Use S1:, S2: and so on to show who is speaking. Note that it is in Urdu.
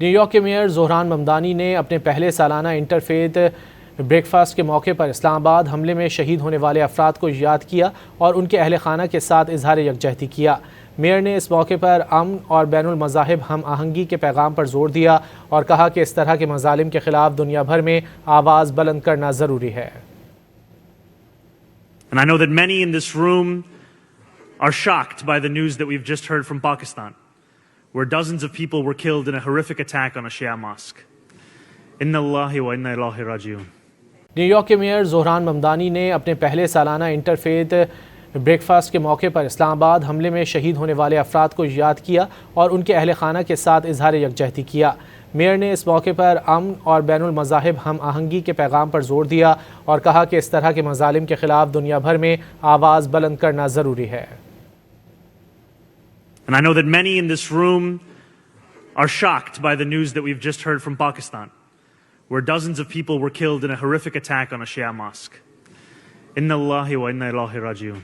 S1: نیو یارک کے میئر ظہران ممدانی نے اپنے پہلے سالانہ انٹرفیتھ بریک فاسٹ کے موقع پر اسلام آباد حملے میں شہید ہونے والے افراد کو یاد کیا اور ان کے اہل خانہ کے ساتھ اظہار یکجہتی کیا۔ میئر نے اس موقع پر امن اور بین المذاہب ہم آہنگی کے پیغام پر زور دیا اور کہا کہ اس طرح کے مظالم کے خلاف دنیا بھر میں آواز بلند کرنا ضروری ہے۔
S2: And I know that many in this room are shocked by the news that we've just heard from Pakistan, where dozens of people were killed in a horrific attack on a Shia mosque. Inna Allahi wa inna ilaihi raji'un.
S1: New York کے میئر ظہران ممدانی نے اپنے پہلے سالانہ انٹرفیتھ بریک فاسٹ کے موقع پر اسلام آباد حملے میں شہید ہونے والے افراد کو یاد کیا اور ان کے اہل خانہ کے ساتھ اظہار یکجہتی کیا۔ میئر نے اس موقع پر امن اور بین المذاہب ہم آہنگی کے پیغام پر زور دیا اور کہا کہ اس طرح کے مظالم کے خلاف دنیا بھر میں آواز بلند کرنا ضروری ہے۔
S2: And I know that many in this room are shocked by the news that we've just heard from Pakistan, where dozens of people were killed in a horrific attack on a Shia mosque. Inna Allahi wa inna ilaihi raji'un.